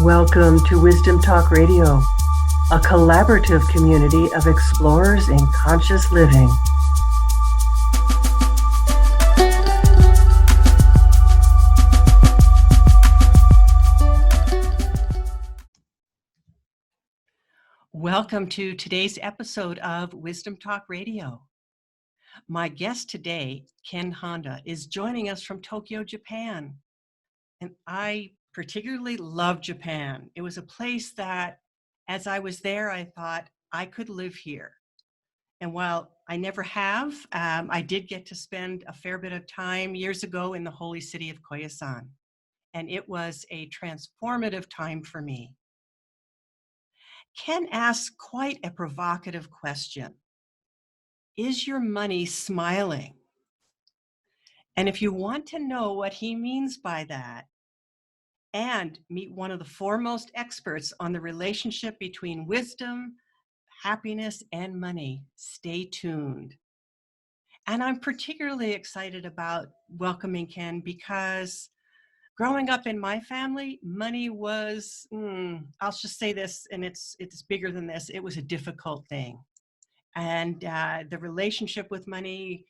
Welcome to Wisdom Talk Radio, a collaborative community of explorers in conscious living. Welcome to today's episode of Wisdom Talk Radio. My guest today, Ken Honda, is joining us from Tokyo, Japan. And I particularly love Japan. It was a place that, as I was there, I thought I could live here. And while I never have, I did get to spend a fair bit of time years ago in the holy city of Koyasan. And it was a transformative time for me. Ken asks quite a provocative question. Is your money smiling? And if you want to know what he means by that, and meet one of the foremost experts on the relationship between wisdom, happiness, and money, stay tuned. And I'm particularly excited about welcoming Ken because growing up in my family, money was, I'll just say this, and it's bigger than this, it was a difficult thing. And the relationship with money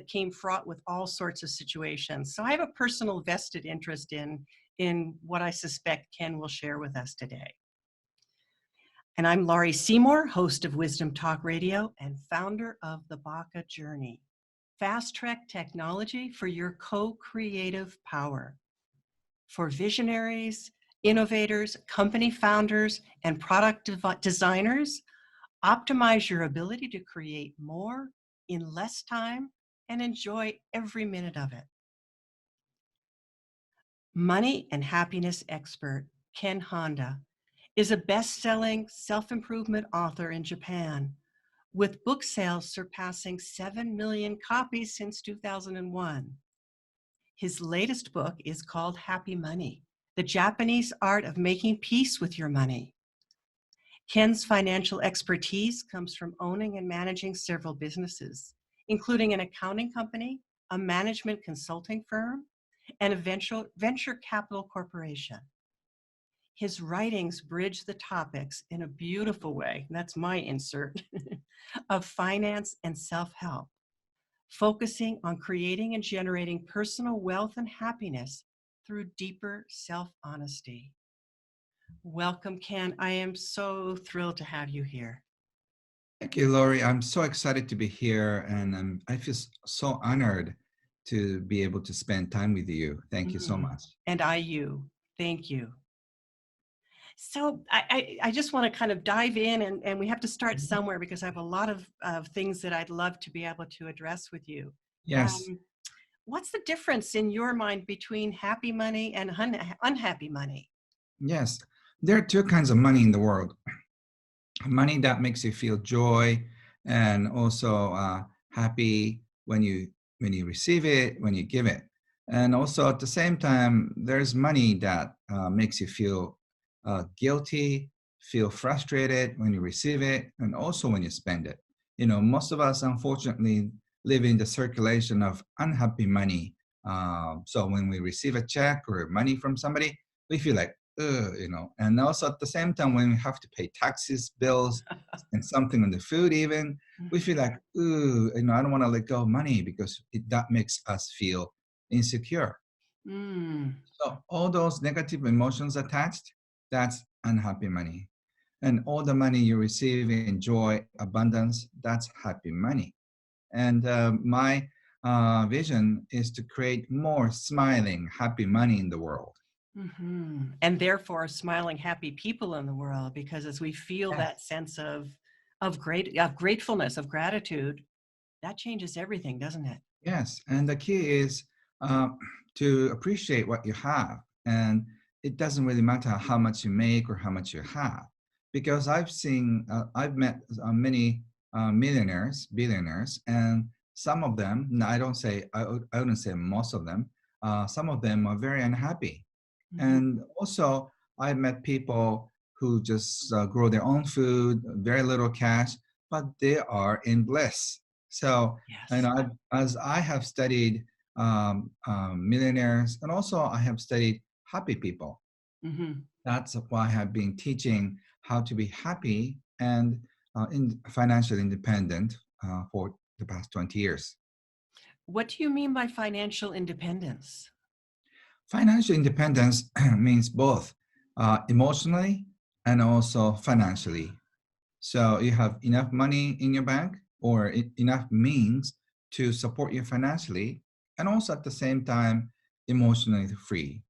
came fraught with all sorts of situations. So I have a personal vested interest in what I suspect Ken will share with us today. And I'm Laurie Seymour, host of Wisdom Talk Radio and founder of the Baca Journey, fast-track technology for your co-creative power. For visionaries, innovators, company founders, and product designers, optimize your ability to create more in less time and enjoy every minute of it. Money and happiness expert Ken Honda is a best-selling self-improvement author in Japan, with book sales surpassing 7 million copies since 2001. His latest book is called Happy Money, The Japanese Art of Making Peace with Your Money. Ken's financial expertise comes from owning and managing several businesses, including an accounting company, a management consulting firm, and a venture capital corporation. His writings bridge the topics in a beautiful way, that's my insert, of finance and self-help, focusing on creating and generating personal wealth and happiness through deeper self-honesty. Welcome, Ken. I am so thrilled to have you here. Thank you, Laurie. I'm so excited to be here, and I feel so honored to be able to spend time with you. Thank you so much. And thank you. So I just want to kind of dive in, and we have to start somewhere because I have a lot of things that I'd love to be able to address with you. Yes. What's the difference in your mind between happy money and unhappy money? Yes. There are two kinds of money in the world. Money that makes you feel joy and also happy when you receive it, when you give it. And also at the same time, there's money that makes you feel guilty, feel frustrated when you receive it, and also when you spend it. You know, most of us, unfortunately, live in the circulation of unhappy money. So when we receive a check or money from somebody, we feel like, you know, and also at the same time, when we have to pay taxes, bills, and something on the food even, we feel like, you know, I don't want to let go of money because that makes us feel insecure. So all those negative emotions attached, that's unhappy money. And all the money you receive in joy, abundance, that's happy money. And my vision is to create more smiling, happy money in the world. And therefore smiling, happy people in the world, because as we feel that sense of gratefulness, of gratitude, that changes everything, doesn't it? Yes, and the key is to appreciate what you have, and it doesn't really matter how much you make or how much you have, because I've met many millionaires, billionaires, and some of them, I wouldn't say most of them, some of them are very unhappy. And also, I've met people who just grow their own food, very little cash, but they are in bliss. So, you know, as I have studied millionaires, and also I have studied happy people, Mm-hmm. That's why I have been teaching how to be happy and financially independent for the past 20 years. What do you mean by financial independence? Financial independence means both emotionally and also financially. So you have enough money in your bank or enough means to support you financially, and also at the same time, emotionally free.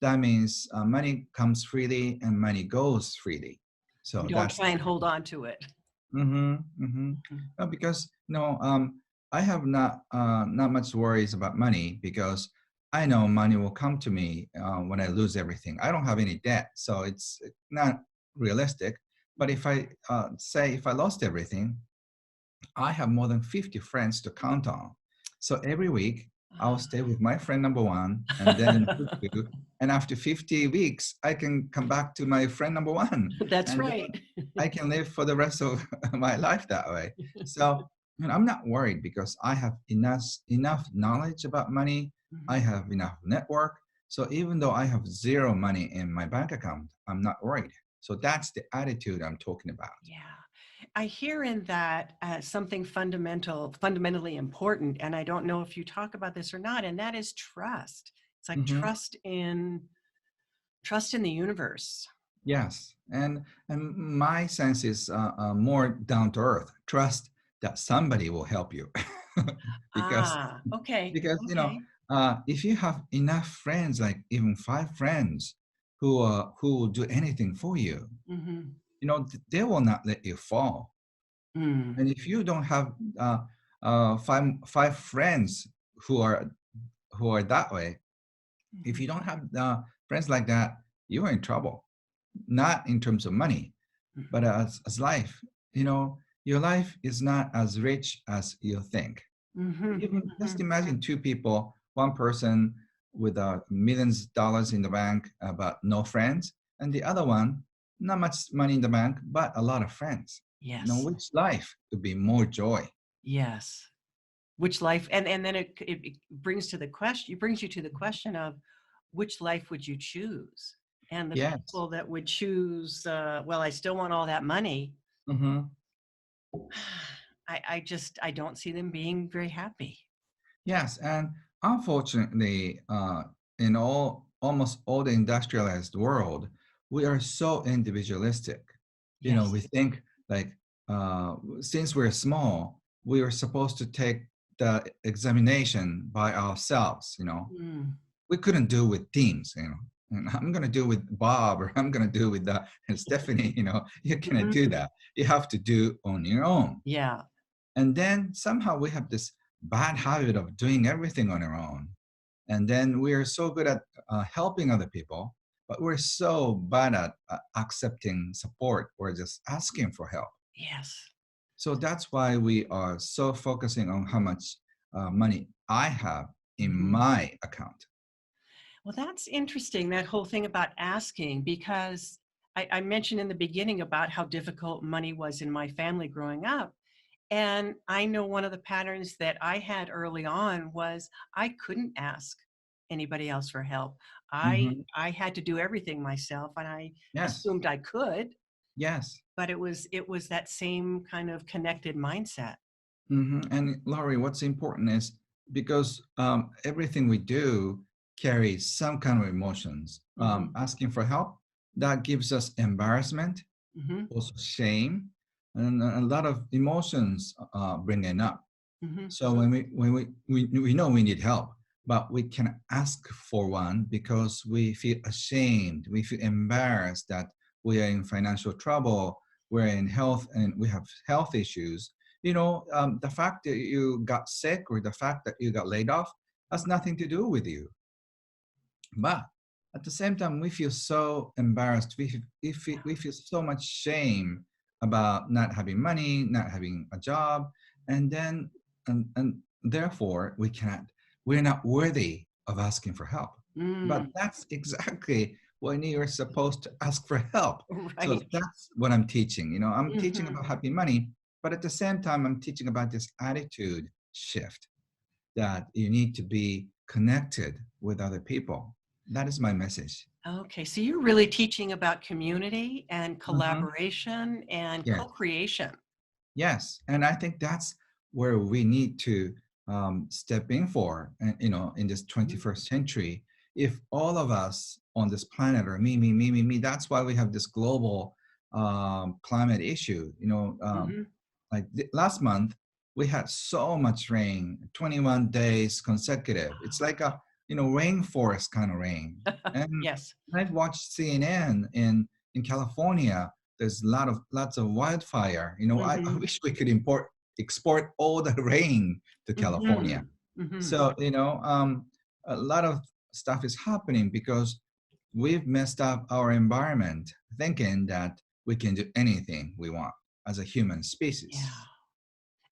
That means money comes freely and money goes freely. You So don't that's try and hold on to it. Mhm. because I have not much worries about money because I know money will come to me when I lose everything. I don't have any debt, so it's not realistic. But if I say if I lost everything, I have more than 50 friends to count on. So every week I'll stay with my friend number one, and then two, and after 50 weeks I can come back to my friend number one, That's and right. I can live for the rest of my life that way. So I'm not worried because I have enough knowledge about money. I Mhm. have enough network. So even though I have zero money in my bank account, I'm not worried. So that's the attitude I'm talking about. Yeah. I hear in that something fundamentally important, and I don't know if you talk about this or not, and that is trust. It's like Hmm. trust in the universe. Yes, and my sense is more down to earth. Trust that somebody will help you, because Ah, okay. because Okay. if you have enough friends, like even 5 friends, who will do anything for you, Mm-hmm. they will not let you fall. Mm. And if you don't have five friends who are that way, if you Mhm. don't have friends like that, you are in trouble. Not in terms of money, but Mhm. as life. Your life is not as rich as you think. Mhm. Even just Mhm. imagine two people, one person with millions of dollars in the bank, but no friends, and the other one, not much money in the bank, but a lot of friends. Yes. Which life would be more joy? Yes. Which life, and then it brings you to the question of which life would you choose? And the Yes. people that would choose, well, I still want all that money. Hmm. I don't see them being very happy. Yes, and unfortunately, in almost all the industrialized world, we are so individualistic. We Yes. think like since we're small, we are supposed to take the examination by ourselves. Mm. We couldn't do with teams. And I'm gonna do with Bob, or I'm gonna do with Stephanie. You cannot do Mhm. that. You have to do on your own. Yeah. And then somehow we have this bad habit of doing everything on our own. And then we are so good at helping other people, but we're so bad at accepting support or just asking for help. Yes. So that's why we are so focusing on how much money I have in Mhm. my account. Well, that's interesting, that whole thing about asking, because I mentioned in the beginning about how difficult money was in my family growing up. And I know one of the patterns that I had early on was I couldn't ask anybody else for help. I Hmm. I had to do everything myself, and I Yes, assumed I could, yes. but it was that same kind of connected mindset. And Laurie, what's important is because everything we do carries some kind of emotions. Hmm. Asking for help, that gives us embarrassment, Hmm. also shame, and a lot of emotions bringing up. Hmm. So when we know we need help, but we can ask for one because we feel ashamed, we feel embarrassed that we are in financial trouble, we're in health, and we have health issues. The fact that you got sick or the fact that you got laid off has nothing to do with you. But at the same time, we feel so embarrassed. We feel so much shame about not having money, not having a job, and then and therefore we're not worthy of asking for help. But Mm, that's exactly when you're supposed to ask for help. So right. that's what I'm teaching. I'm teaching Hmm. about happy money, but at the same time, I'm teaching about this attitude shift that you need to be connected with other people. That is my message. Okay, so you're really teaching about community and Mhm. collaboration and Yes. co-creation. Yes, and I think that's where we need to step in for, in this Mhm, 21st century. If all of us on this planet are me, me, me, me, me, that's why we have this global climate issue. mhm. Like last month, we had so much rain, 21 days consecutive. It's like a rainforest kind of rain. And Yes. I've watched CNN in California. There's lots of wildfire. I Mhm, wish we could export all the rain to California. mhm, mhm. So a lot of stuff is happening because we've messed up our environment, thinking that we can do anything we want as a human Yeah. species.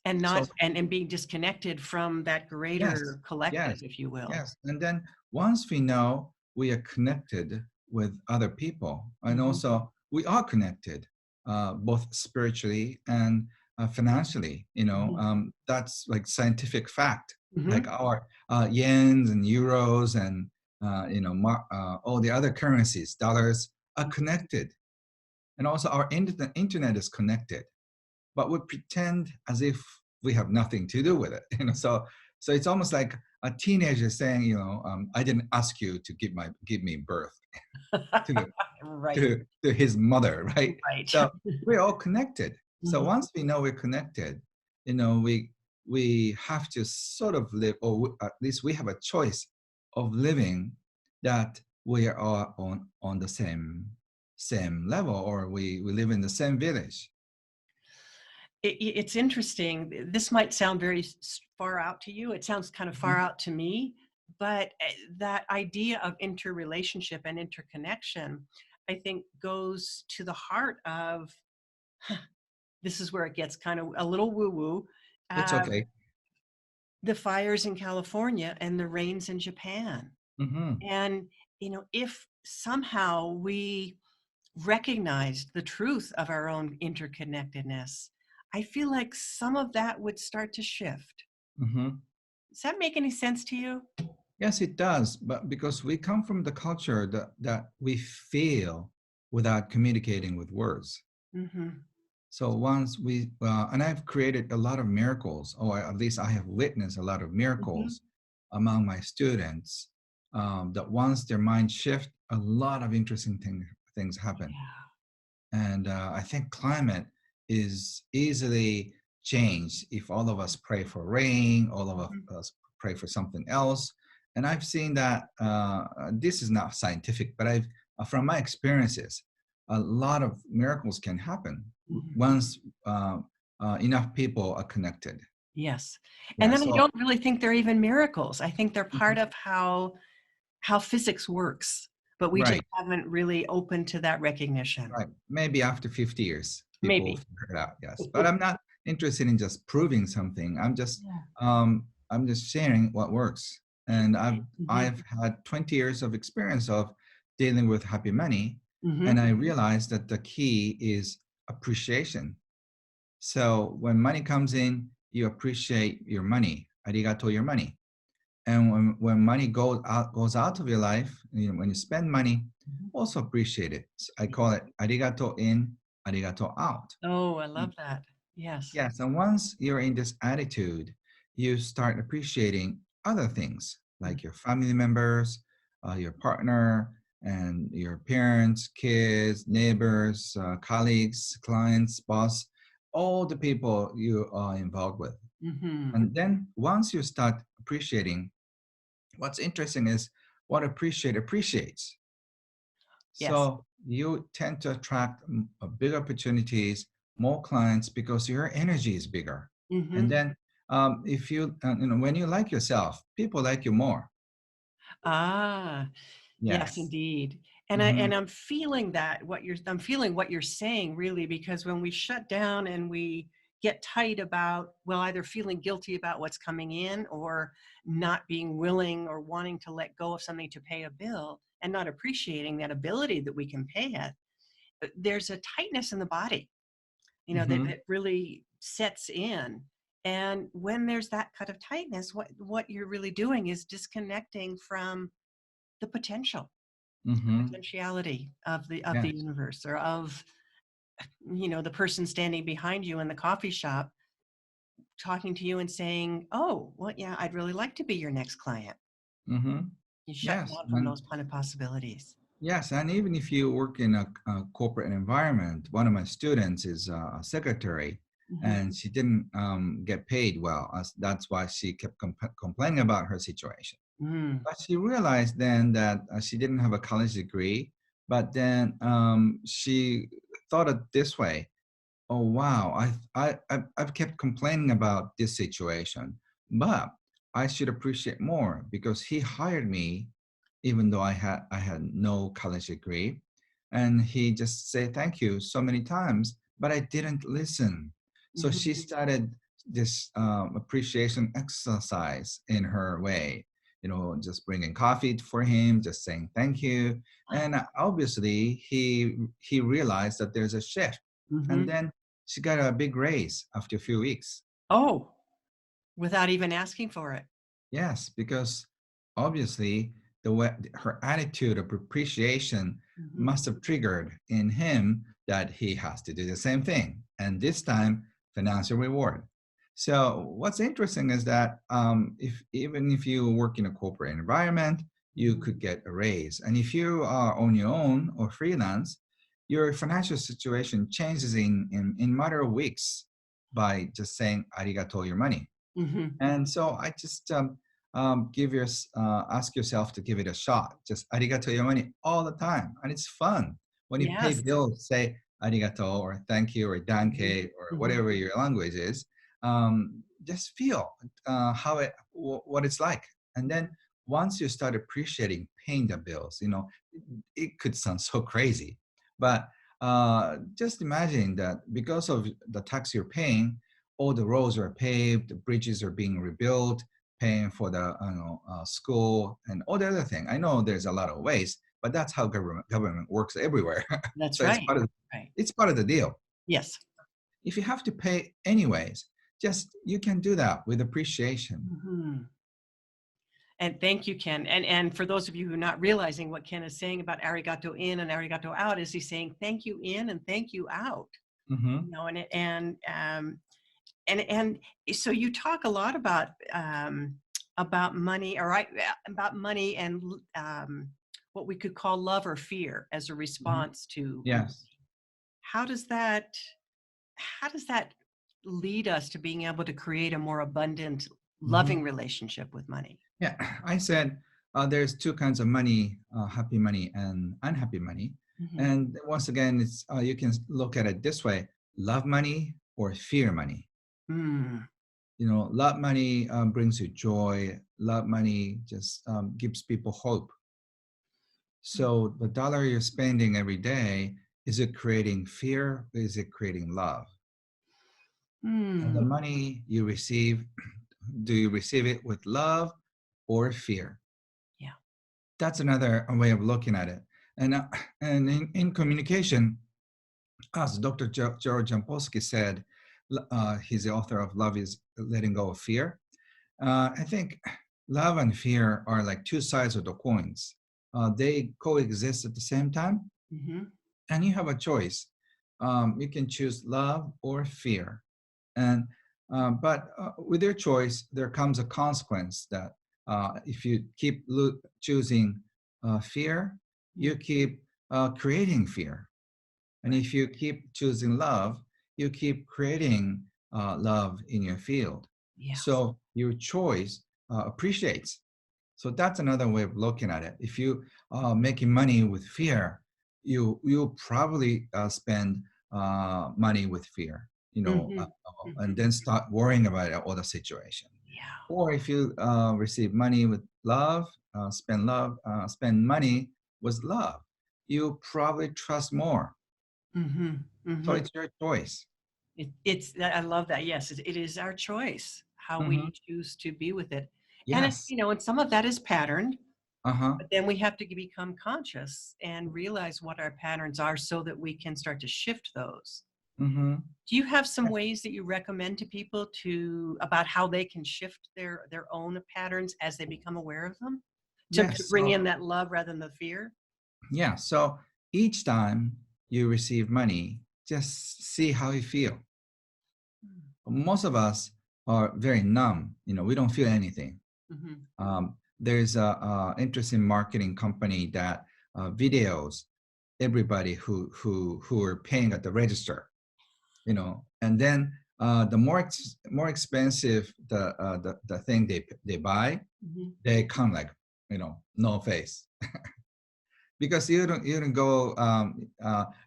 And So not and being disconnected from that yes, greater collective, yes, if you will. yes. And then once we know we are connected with other people, and Mhm, also we are connected, both spiritually and financially, mhm, that's like scientific fact. Like mhm. our yens and euros and all the other currencies, dollars are connected, and also our internet is connected, but we pretend as if we have nothing to do with it. So it's almost like a teenager saying, I didn't ask you to give me birth to Right, to his mother, right? right. So we're all connected. So Mhm. once we know we're connected, we have to sort of live, or at least we have a choice of living that we are all on the same level, or we live in the same village. It's interesting. This might sound very far out to you. It sounds kind of far Mhm. out to me, but that idea of interrelationship and interconnection, I think, goes to the heart of this is where it gets kind of a little woo woo. It's okay. The fires in California and the rains in Japan. Hmm. And, if somehow we recognized the truth of our own interconnectedness, I feel like some of that would start to shift. Hmm. Does that make any sense to you? Yes, it does. But because we come from the culture that we feel without communicating with words. Hmm. So once and I've created a lot of miracles, or at least I have witnessed a lot of Hmm. miracles among my students, that once their mind shift, a lot of interesting things happen. Yeah. And I think climate is easily changed if all of us pray for rain, all of Mhm. us pray for something else. And I've seen that this is not scientific, but I've from my experiences, a lot of miracles can happen Mhm. once enough people are connected. Yes. And Yeah. then I So don't really think they're even miracles. I think they're mhm, part of how physics works, but we just right. haven't really opened to that recognition. Right. Maybe after 50 years, people will Maybe. figure it out. Yes. But I'm not interested in just proving something. Yeah. I'm just sharing what works. And Mhm. I've had 20 years of experience of dealing with happy money. And Mhm. I realized that the key is appreciation. So when money comes in, you appreciate your money. Arigato your money. And when money goes out of your life, when you spend money, Mhm. also appreciate it. I Yeah. call it arigato in, arigato out. Oh, I love that. Yes. Yes, and once you're in this attitude, you start appreciating other things Mm. like your family members, your partner, and your parents, kids, neighbors, colleagues, clients, boss, all the people you are involved with. Mhm. And then once you start appreciating, what's interesting is what appreciates. Yes. So you tend to attract big opportunities, more clients because your energy is bigger. And Mhm. then if when you like yourself, people like you more. Ah, yes, Yes. indeed. And I Hmm. and I'm feeling I'm feeling what you're saying really because when we shut down and we get tight about, well, either feeling guilty about what's coming in or not being willing or wanting to let go of something to pay a bill and not appreciating that ability that we can pay it, there's a tightness in the body, Hmm. that really sets in. And when there's that kind of tightness, what you're really doing is disconnecting from the potential. Mm-hmm. Potentiality of the Yes. universe, or of, the person standing behind you in the coffee shop talking to you and saying, "Oh, well, yeah, I'd really like to be your next client." Mm-hmm. You shut Yes. down from those kind of possibilities. Yes, and even if you work in a corporate environment, one of my students is a secretary, Hmm. and she didn't get paid well. That's why she kept complaining about her situation. Mm. But she realized then that she didn't have a college degree, but then she thought it this way. Oh wow, I've kept complaining about this situation, but I should appreciate more because he hired me even though I had no college degree, and he just said thank you so many times, but I didn't listen. So she Hmm. started this appreciation exercise in her way, just bringing coffee for him, just saying thank you, and obviously he realized that there's a shift, and Hmm. then she got a big raise after a few weeks. Oh, without even asking for it. Yes, because obviously the way her attitude of appreciation Hmm. must have triggered in him that he has to do the same thing, and this time financial reward. So what's interesting is that if even if you work in a corporate environment, you could get a raise, and if you are on your own or freelance, your financial situation changes in matter of weeks by just saying arigato your money. Hmm. And so I just ask yourself to give it a shot. Just arigato yomani all the time, and it's fun. When you pay Yes. bills, say arigato or thank you or Hmm. danke or Hmm. whatever your language is. Just feel what it's like, and then once you start appreciating paying the bills, it could sound so crazy, but just imagine that because of the tax you're paying, all the roads are paved, the bridges are being rebuilt, paying for the school and all the other thing. I know there's a lot of ways, but that's how government works everywhere. That's So it's right. part of Right. it's part of the deal. Yes. If you have to pay anyways, just you can do that with appreciation. Hmm. And thank you, Ken. And for those of you who are not realizing what Ken is saying about arigato in and arigato out, is he's saying thank you in and thank you out. Hmm. And so you talk a lot about money, all right, about money and what we could call love or fear as a Hmm. response to Yes. how does that how does that lead us to being able to create a more abundant, Hmm. loving relationship with money? Yeah, I said there's two kinds of money: happy money and unhappy money. Hmm. And once again, it's you can look at it this way: love money or fear money. Mm. Love money brings you joy. Love money just gives people hope. So the dollar you're spending every day, is it creating fear? Or is it creating love? And the Mm. money you receive, do you receive it with love or fear? Yeah. That's another way of looking at it. And in communication, as Dr. George Jampolsky said, he's the author of Love is Letting Go of Fear. I think love and fear are like two sides of the coins. They coexist at the same time, Hmm. and you have a choice. You can choose love or fear, and but with your choice, there comes a consequence that if you keep choosing fear, you keep creating fear, and Right. if you keep choosing love, you keep creating love in your field. Yes. So your choice appreciates. So that's another way of looking at it. If you making money with fear, you'll probably spend money with fear, Hmm. and Hmm. then start worrying about all the situation. Yeah. Or if you receive money with love, spend money with love, you probably trust more. Hmm. So Hmm. it's your choice. I love that. Yes, it is our choice how Hmm. we choose to be with it. And Yes. and some of that is patterned, Uh-huh. but then we have to become conscious and realize what our patterns are so that we can start to shift those. Hmm. Do you have some ways that you recommend to people to about how they can shift their own patterns as they become aware of them? To Yes. bring So in that love rather than the fear? Yeah. So each time you receive money, just see how you feel. Most of us are very numb. We don't feel anything. Mm-hmm. There's a interesting marketing company that videos everybody who are paying at the register. And then the more expensive the thing they buy, Mm-hmm. they come like no face, because you don't go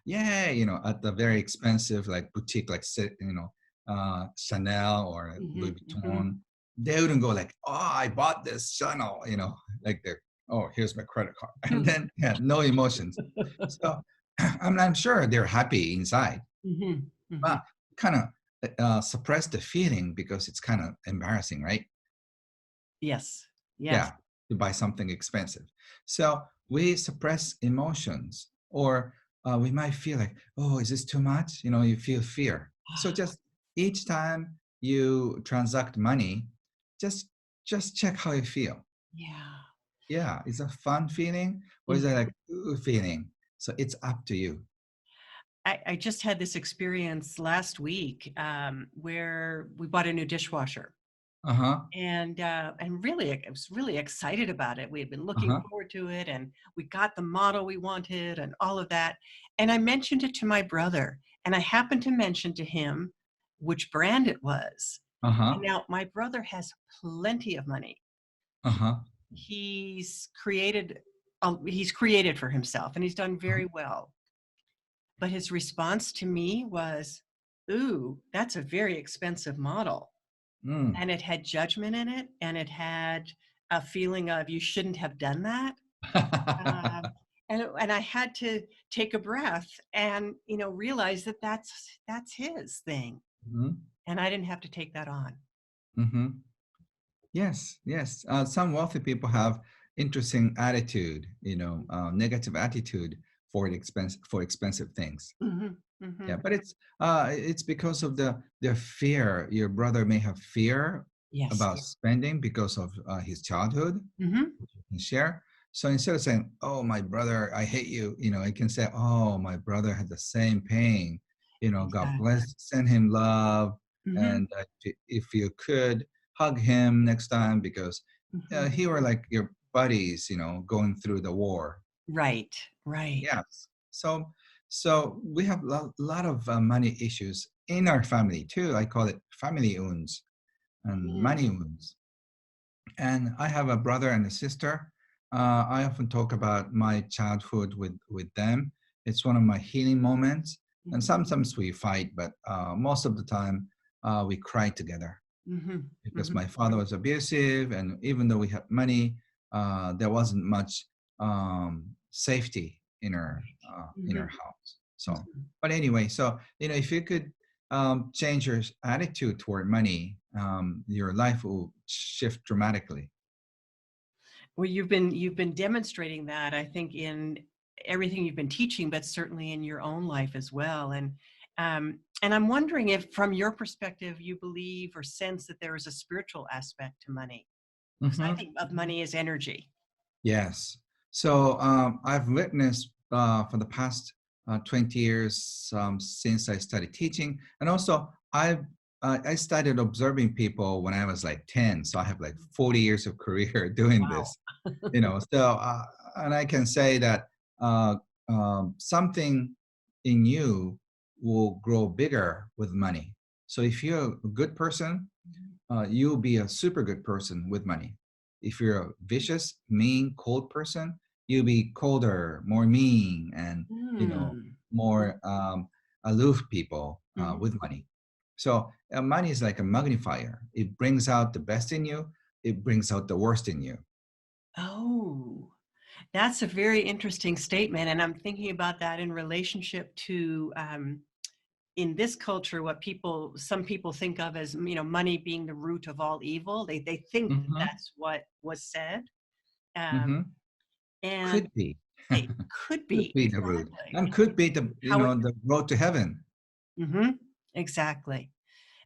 yeah, at the very expensive like boutique like Chanel or Mm-hmm. Louis Mm-hmm. Vuitton. They wouldn't go like, oh, I bought this Chanel, like they're, oh, here's my credit card. And then yeah, no emotions. So I'm sure they're happy inside, Mm-hmm. Mm-hmm. but kind of suppress the feeling because it's kind of embarrassing, right? Yes. Yes. Yeah, to buy something expensive. So we suppress emotions, or we might feel like, oh, is this too much? You feel fear. So just each time you transact money, just just check how you feel. Yeah. Yeah, is it a fun feeling or is it like ooh feeling? So it's up to you. I just had this experience last week where we bought a new dishwasher, Uh huh. and really, I was really excited about it. We had been Uh looking huh. forward to it, and we got the model we wanted, and all of that. And I mentioned it to my brother, and I happened to mention to him which brand it was. Uh And huh. now my brother has plenty of money. Uh huh. He's created for himself, and he's done very well. But his response to me was, "Ooh, that's a very expensive model." Mm. And it had judgment in it, and it had a feeling of you shouldn't have done that. Um, and I had to take a breath and realize that that's his thing, Mhm. and I didn't have to take that on. Mhm. Yes, yes. Some wealthy people have interesting attitude, negative attitude for expensive things. Hmm. Hmm. Yeah, but it's because of their fear. Your brother may have fear Yes. about spending because of his childhood. Hmm. Which you can share. So instead of saying, "Oh, my brother, I hate you," I can say, "Oh, my brother had the same pain. God Exactly. bless, send him love, Hmm. and if you could hug him next time because Hmm. he were like your buddies, going through the war." Right. Right. Yes. So we have a lot of money issues in our family too. I call it family wounds and Mm. money wounds. And I have a brother and a sister. I often talk about my childhood with them. It's one of my healing moments. And Mhm. sometimes we fight, but most of the time we cry together Mhm. because Mhm. my father was abusive, and even though we had money, there wasn't much safety in our Mhm. house. So, Mhm. but anyway, so if you could change your attitude toward money, your life will shift dramatically. Well, you've been demonstrating that, I think, in everything you've been teaching, but certainly in your own life as well. And I'm wondering if, from your perspective, you believe or sense that there is a spiritual aspect to money, because I Hmm. think of money as energy. Yes. So I've witnessed for the past 20 years since I started teaching, and also I started observing people when I was like 10. So I have like 40 years of career doing Wow. this. So and I can say that uh, something in you will grow bigger with money. So if you're a good person, you'll be a super good person with money. If you're a vicious, mean, cold person, you'll be colder, more mean, and Mm. more aloof people Mhm. with money. So money is like a magnifier. It brings out the best in you. It brings out the worst in you. Oh, that's a very interesting statement, and I'm thinking about that in relationship to in this culture what some people think of as money being the root of all evil. They think that Hmm. that's what was said, um, Hmm. and Could be. it could Could be be the root, exactly and could be the how it. the road to heaven. Hmm. Exactly.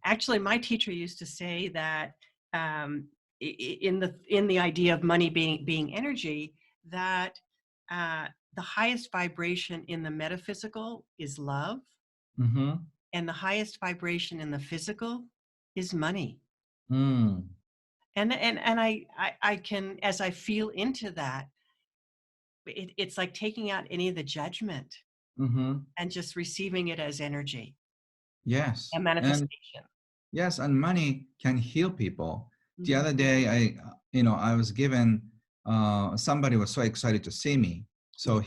Actually, my teacher used to say that in the idea of money being energy, that the highest vibration in the metaphysical is love, Mm-hmm. and the highest vibration in the physical is money. Mm. And I can, as I feel into that, it's like taking out any of the judgment Mm-hmm. and just receiving it as energy Yes. and And manifestation. yes, and money can heal people. The Mhm. other day, I was given, somebody was so excited to see me. So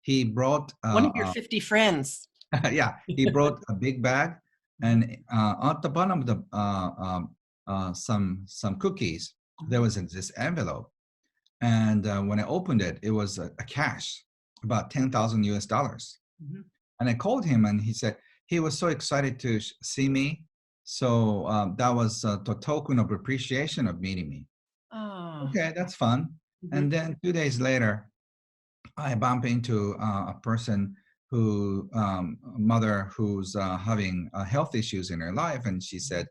he brought, One of your 50 friends. yeah, he brought a big bag, Mhm, and at the bottom of the, some cookies, there mhm, was this envelope. And when I opened it, it was a cash, about 10,000 US dollars. mhm. And I called him, and he said he was so excited to see me. So that was the token of appreciation of meeting me. Oh. Okay, that's fun. Mhm, And then 2 days later, I bump into a person who, mother who's having health issues in her life, and she mhm. said,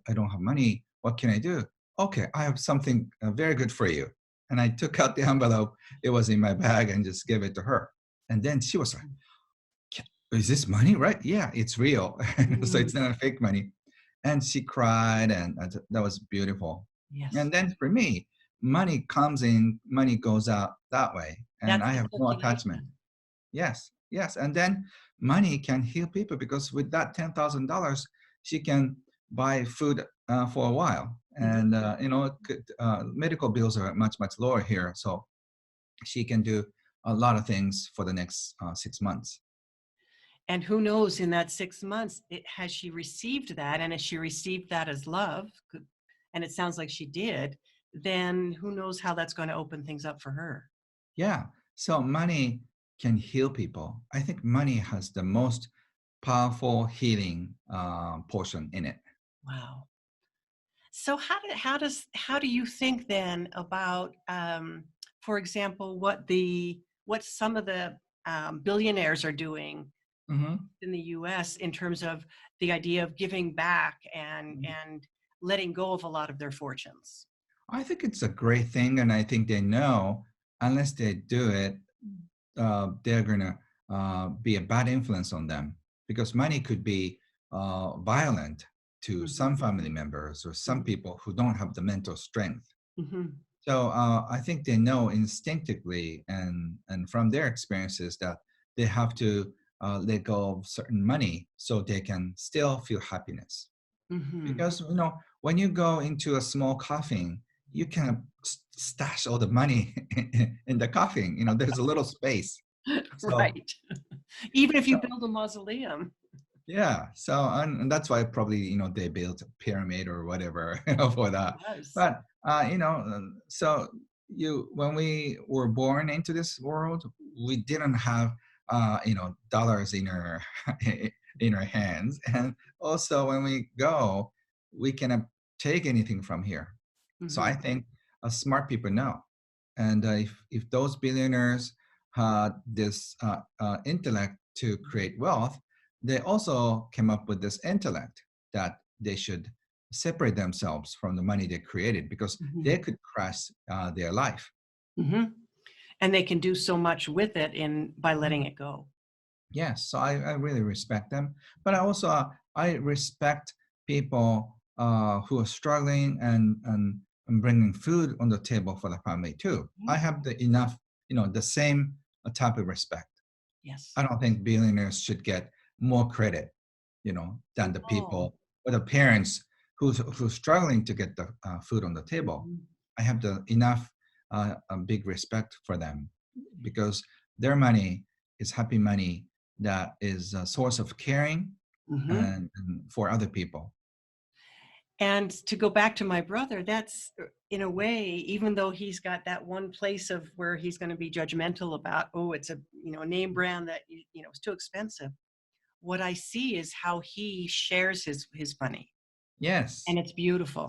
I don't have money. What can I do? Okay, I have something very good for you. And I took out the envelope. It was in my bag and just gave it to her. And then she was like, is this money? Right? Yeah, it's real. So Mm, it's not fake money. And she cried, and that was beautiful. yes. And then for me, money comes in, money goes out that way. And That's I the have no attachment. circulation. Yes, yes. And then money can heal people, because with that $10,000, she can buy food for a while. Mhm. And, medical bills are much, much lower here. So she can do a lot of things for the next 6 months. And who knows, in that 6 months, has she received that, and has she received that as love, and it sounds like she did, then who knows how that's gonna open things up for her. Yeah. So money can heal people. I think money has the most powerful healing portion in it. Wow. So how do you think then about, for example, what some of the, billionaires are doing Hmm. in the US in terms of the idea of giving back and letting go of a lot of their fortunes? I think it's a great thing, and I think they know unless they do it, they're gonna be a bad influence on them, because money could be violent to Mhm, some family members or some mhm, people who don't have the mental strength. mhm, So I think they know instinctively and from their experiences that they have to let go of certain money so they can still feel happiness. mhm. Because when you go into a small coffin, you can stash all the money in the coffin. There's a little space. So Right. Even if you so build a mausoleum. yeah, so and that's why probably they built a pyramid or whatever for that. Yes. But so you when we were born into this world, we didn't have dollars in our in our hands, and also when we go, we cannot take anything from here. So I Mhm, think smart people know, and if those billionaires had this intellect to create wealth, they also came up with this intellect that they should separate themselves from the money they created, because mhm, they could crash their life. mhm. And they can do so much with it in by letting it go. Yes, so I really respect them, but I also I respect people who are struggling and bringing food on the table for the family too. I Mhm. have the enough, the same type of respect. I Yes. don't think billionaires should get more credit, than the No. people or the parents who's struggling to get the food on the table. Mhm, I have the enough a big respect for them, because their money is happy money that is a source of caring mhm. and for other people. And to go back to my brother, that's in a way, even though he's got that one place of where he's going to be judgmental about, oh, it's a name brand that is too expensive. What I see is how he shares his money, Yes. and it's beautiful.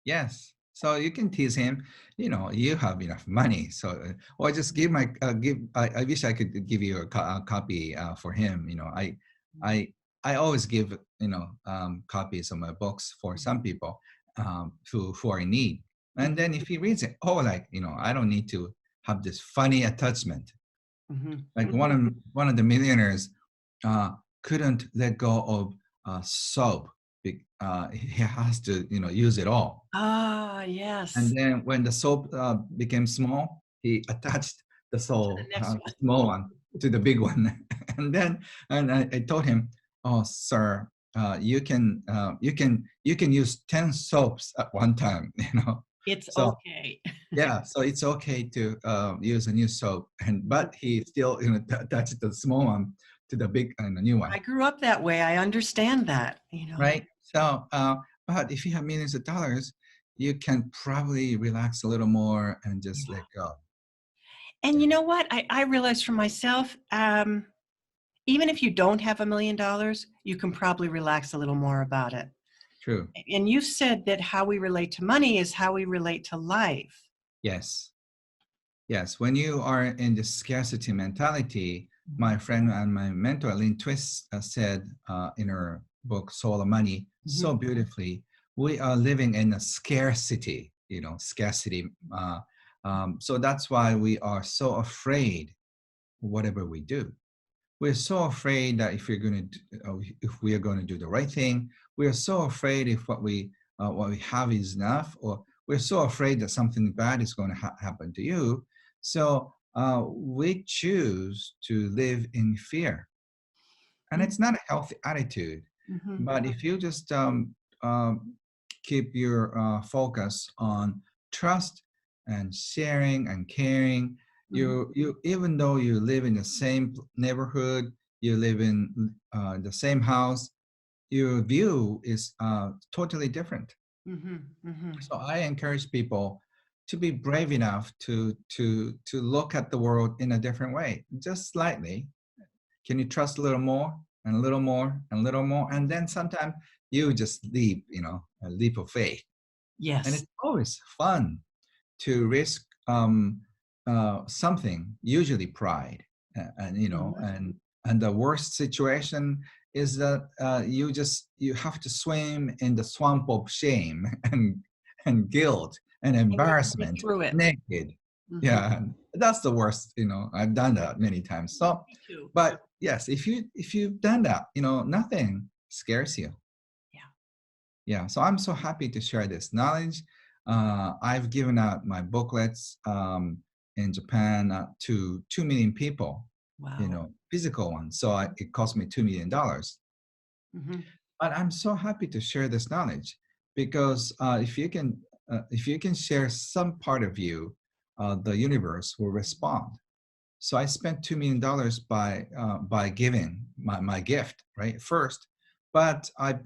Yes. So you can tease him, you have enough money. So, or just give my, I wish I could give you a copy for him. I, I always give, copies of my books for some people who are in need. And then if he reads it, oh, like, I don't need to have this funny attachment. Like Mhm. one of the millionaires couldn't let go of soap. He has to, use it all. Ah, yes. And then when the soap became small, he attached the To the soap, next the one. small one, to the big one. And then, and I told him, "Oh, sir, you can use 10 soaps at one time, you know." It's So okay. yeah, so it's okay to use a new soap, and but he still, attached the small one to the big and the new one, I grew up that way. I understand that, right? So, but if you have millions of dollars, you can probably relax a little more and just Yeah. let go. And Yeah, you know what? I realized for myself, even if you don't have $1 million, you can probably relax a little more about it. true. And you said that how we relate to money is how we relate to life. Yes. Yes. When you are in the scarcity mentality, my Mhm. friend and my mentor, Lynn Twist, said in her book, Soul of Money, so Mhm. beautifully, we are living in a scarcity, scarcity. So that's why we are so afraid whatever we do. We're so afraid that if we are going to do the right thing, we are so afraid if what we have is enough, or we're so afraid that something bad is going to happen to you. So we choose to live in fear, and Mhm. it's not a healthy attitude. Mhm. But if you just um, keep your focus on trust and sharing and caring, Mhm. you even though you live in the same neighborhood, you live in the same house, your view is totally different. Mhm. Mhm. So I encourage people to be brave enough to look at the world in a different way, just slightly. Can you trust a little more and a little more and a little more? And then sometimes you just leap, a leap of faith. And Yes. it's always fun to risk something, usually pride. And, Mhm. and the worst situation is that you have to swim in the swamp of shame and guilt and And get embarrassment through it. naked. Mhm. Yeah, that's the worst. I've done that many times. So, Me too. but yes, if you've done that, nothing scares you. Yeah. Yeah, so I'm so happy to share this knowledge. I've given out my booklets in Japan to 2 million people, Wow. physical ones. So it cost me $2 million. Mhm. But I'm so happy to share this knowledge because if you can share some part of you, the universe will respond. So I spent $2 million by giving my gift right first, but I've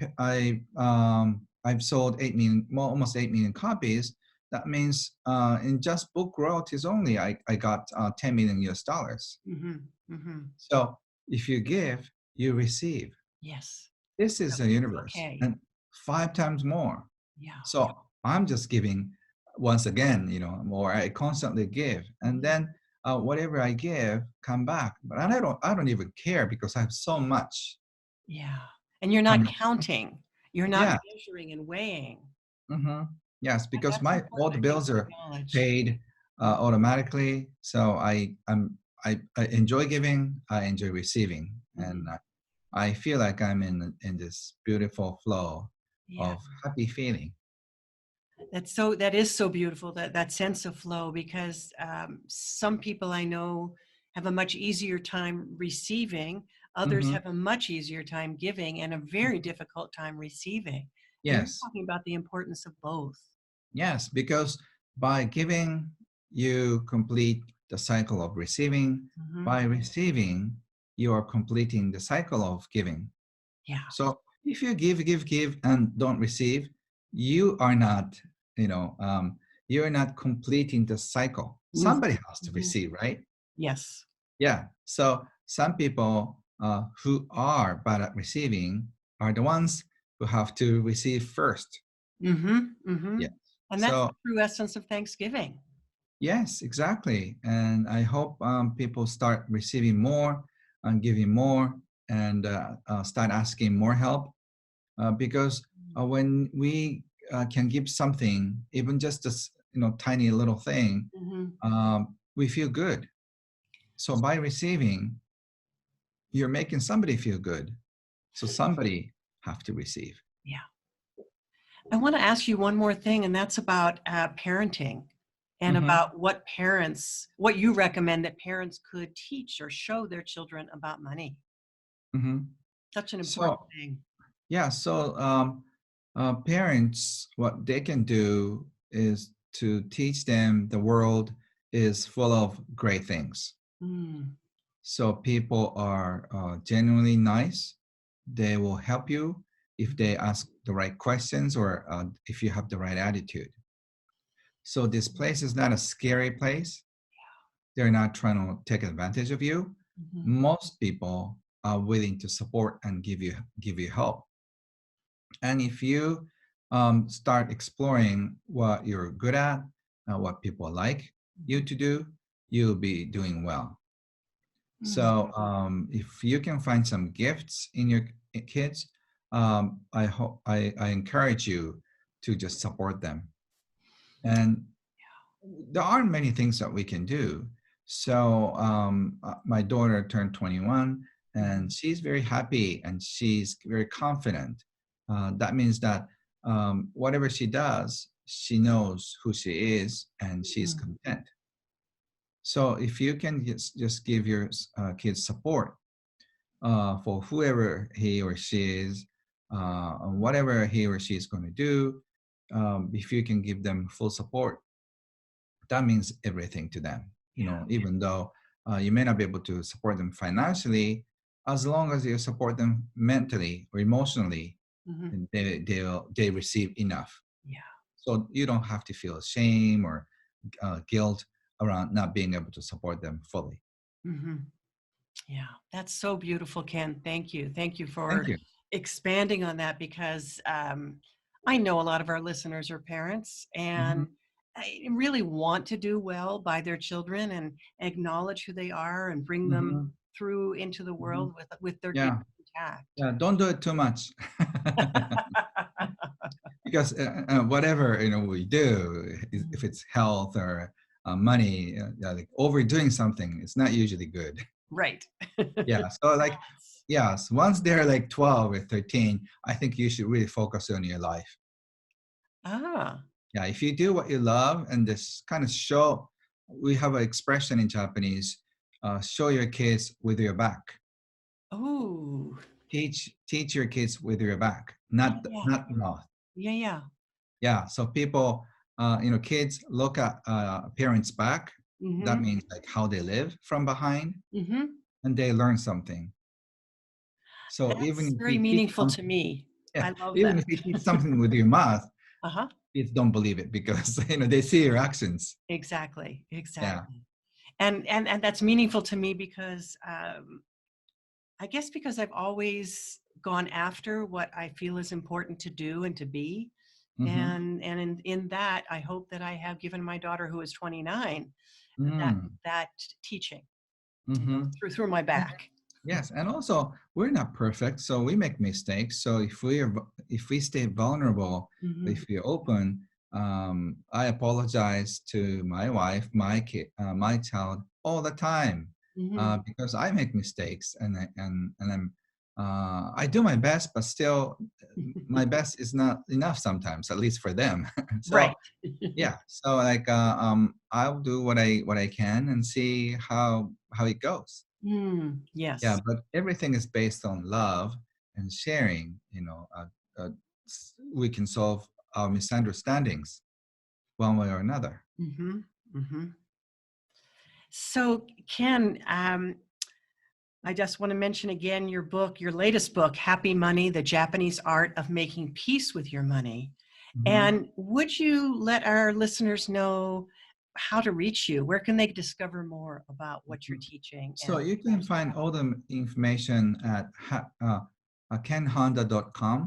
sold 8 million, well, almost 8 million copies. That means in just book royalties only, I got 10 million US dollars. Mhm. Mhm. So if you give, you receive. Yes. This So is the it's universe, okay. and 5 times more. Yeah. So I'm just giving once again, more. I constantly give, and Mhm. then whatever I give come back. But I don't even care because I have so much Yeah. And you're not coming. counting. You're not Yeah. measuring and weighing. hmm Yes, And because that's my all important, the I think, bills to are acknowledge. paid automatically. So I enjoy giving. I enjoy receiving, and Mhm. I feel like I'm in this beautiful flow Yeah. of happy feeling. That is so beautiful, that sense of flow, because some people I know have a much easier time receiving, others hmm have a much easier time giving, and a very difficult time receiving. And you're Yes. talking about the importance of both. Yes, because by giving, you complete the cycle of receiving. Hmm. By receiving, you are completing the cycle of giving. Yeah. So if you give, and don't receive, you are not, you're not completing the cycle. Mhm. Somebody has to Mhm. receive, right? Yes. Yeah. So some people who are bad at receiving are the ones who have to receive first. Hmm. Hmm. Yeah. And that's the So true essence of Thanksgiving. yes, exactly. And I hope people start receiving more and giving more and start asking more help because when we can give something, even just this tiny little thing, Hmm. we feel good. So by receiving, you're making somebody feel good. So somebody have to receive. Yeah. I want to ask you one more thing, and that's about parenting and Mm-hmm. about what you recommend that parents could teach or show their children about money. Mm-hmm. Such an important So thing. yeah, so parents, what they can do is to teach them the world is full of great things. Mm, So people are genuinely nice. They will help you if mhm, they ask the right questions or if you have the right attitude. So this place is not a scary place. They're not trying to take advantage of you. mhm, Most people are willing to support and give you help. And if you start exploring what you're good at, what people like you mhm, to do, you'll be doing well. mm. So if you can find some gifts in your kids, I encourage you to just support them. And there aren't many things that we can do. So my daughter turned 21, and Mhm, she's very happy and she's very confident. That means that whatever she does, she knows who she is and she's mm, content. So if you can just give your kids support for whoever he or she is, and whatever he or she is going to do, if you can give them full support, that means everything to them. You yeah. know, even though you may not be able to support them financially, as long as you support them mentally or emotionally, Mhm, then they receive enough. yeah. So you don't have to feel shame or guilt around not being able to support them fully. Mhm. Yeah, that's so beautiful, Ken. Thank you. Thank you Thank for you. expanding on that because I know a lot of our listeners are parents Hmm. and I really want to do well by their children and acknowledge who they are and bring them Hmm. through into the Hmm. world with their gifts Yeah, intact. yeah. Don't do it too much. Because whatever we do, if it's health or money, yeah, like overdoing something, it's not usually good. Right. Yeah. So like, Balance. yes, once they're like 12 or 13, I think you should really focus on your life. Ah. Yeah. If you do what you love and just kind of show, we have an expression in Japanese, show your kids with your back. Oh. Teach your kids with your back, Yeah, not yeah. not mouth. Yeah, yeah. Yeah, so people, kids look at parents' back. That Mhm. means like how they live from behind, Mhm. and they learn something. So even That's if very you teach meaningful to something, me. yeah, I love even that. if you teach something with your mouth, Uh-huh. kids don't believe it because they see your actions. Exactly, Yeah. exactly. And that's meaningful to me because I guess because I've always gone after what I feel is important to do and to be. Mm-hmm. And in that, I hope that I have given my daughter who is 29 that Mm. that teaching, Mm-hmm. through my back. Yes, and also we're not perfect, so we make mistakes. So if we stay vulnerable, Hmm. if we're open, I apologize to my wife, my kid, my child all the time Hmm. because I make mistakes and I do my best, but still my best is not enough sometimes, at least for them. Right. So yeah, so like I'll do what I can and see how it goes. Yeah, Yes. but everything is based on love and sharing. We can solve our misunderstandings one way or another. Hmm. Hmm. So, Ken, I just want to mention again your book, your latest book, Happy Money, The Japanese Art of Making Peace with Your Money. Mhm. And would you let our listeners know how to reach you? Where can they discover more about what you're teaching So and you can find all the information at kenhonda.com.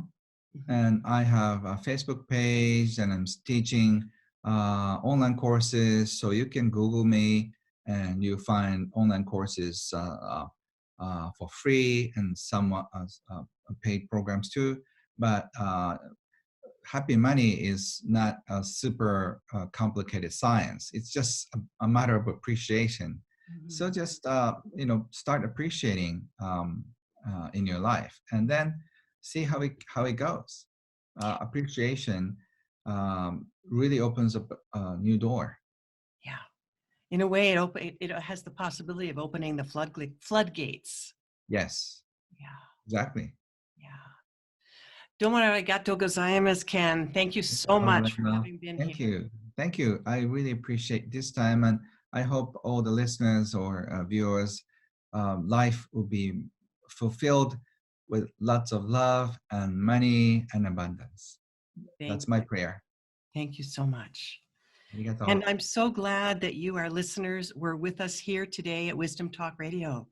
Mhm, And I have a Facebook page and I'm teaching online courses. So you can Google me and you find online courses for free and some paid programs too. But happy money is not a super complicated science. It's just a matter of appreciation. So just start appreciating in your life, and then see how it goes. Appreciation really opens up a new door. Yeah. In a way, it has the possibility of opening the floodgates. Yes, Yeah. exactly. Yeah. Domo arigato gozaimasu, Ken. Thank you so much for having been Thank here. you. Thank you. I really appreciate this time, and I hope all the listeners or viewers, life will be fulfilled with lots of love and money and abundance. Thank That's my you. prayer. Thank you so much. And Arigato. I'm so glad that you, our listeners, were with us here today at Wisdom Talk Radio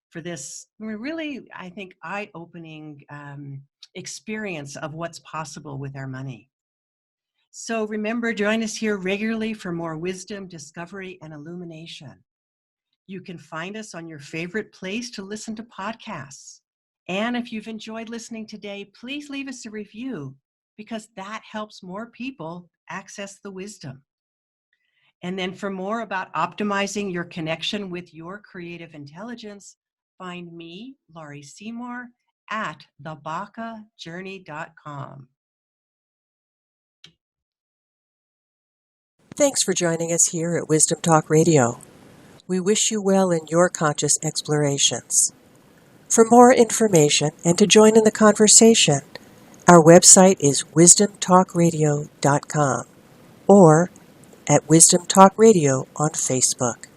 for this really, I think, eye-opening experience of what's possible with our money. So remember, join us here regularly for more wisdom, discovery, and illumination. You can find us on your favorite place to listen to podcasts. And if you've enjoyed listening today, please leave us a review, because that helps more people access the wisdom. And then for more about optimizing your connection with your creative intelligence, find me, Laurie Seymour, at thebacajourney.com. Thanks for joining us here at Wisdom Talk Radio. We wish you well in your conscious explorations. For more information and to join in the conversation, our website is wisdomtalkradio.com or at Wisdom Talk Radio on Facebook.